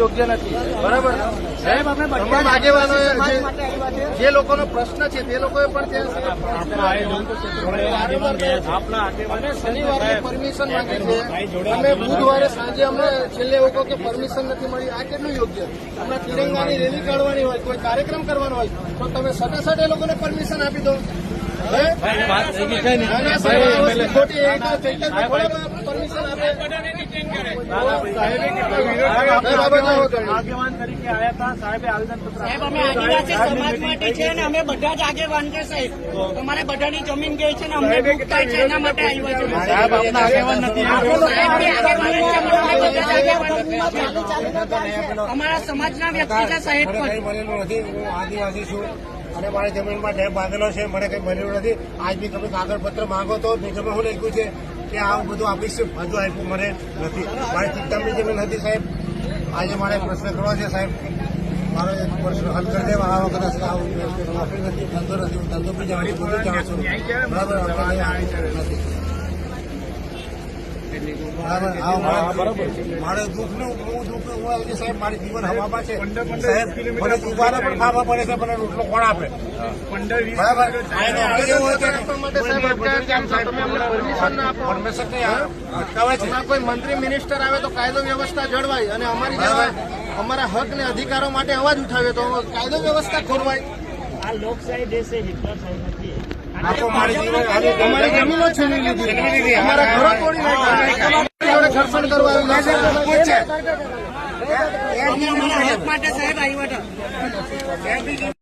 યોગ્ય નથી. બરાબર સાહેબ, તમામ આગેવાનો જે લોકોનો પ્રશ્ન છે તે લોકોએ પણ શનિવારે પરમિશન માંગી છે. અમે બુધવારે સાંજે અમને છેલ્લે એવું કહો કે પરમિશન નથી મળી. આ કેટલું યોગ્ય? હમણાં તિરંગાની રેલી કાઢવાની હોય, કોઈ કાર્યક્રમ કરવાનો હોય તો તમે સટાસટ એ લોકોને પરમિશન આપી દો. અમે બધા જ આગેવાન છે સાહેબ. તમારે બધાની જમીન ગઈ છે ને અમને દુઃખ થાય છે, એના માટે આવ્યા છે સાહેબ. આપના આગેવાન નથી, અમારા સમાજના વ્યક્તિ છે સાહેબ. આદિવાસી છું અને મારી જમીનમાં ડેમ બાંધેલો છે. મને કઈ મળ્યું નથી. આજ બી તમે કાગળપત્ર માંગો તો નીચેમાં હું લખ્યું છે કે આવું બધું આપીશ, હજુ આપ્યું મને નથી. મારી ચિત્તમની જમીન હતી સાહેબ. આજે મારે પ્રશ્ન કરવો છે સાહેબ. મારો એક પ્રશ્ન હલ કરી દેવા. આ વખત આવું માફી નથી, ધંધો નથી. હું ધંધો બી જાણું છું, બધું જાણું છું. બરાબર નથી. મારે દુઃખ સાહેબ. મારી જીવન હવામાં છે સાહેબ. મને જીવવાના પણ ખાવા પડે છે, મને રોટલો કોણ આપે? બરાબર. કોઈ મંત્રી મિનિસ્ટર આવે તો કાયદો વ્યવસ્થા જળવાય અને અમારા હક ને અધિકારો માટે અવાજ ઉઠાવે તો કાયદો વ્યવસ્થા ખોરવાય. આ લોકશાહી દેશ છે, હિટલરશાહી નથી. અમારી જમીનો છીનવી લીધી, અમારા ઘરો તોડી નાખ્યા, ઘર્ષણ કરવા અમારા હક માટે સાહેબ આવ્યા હતા.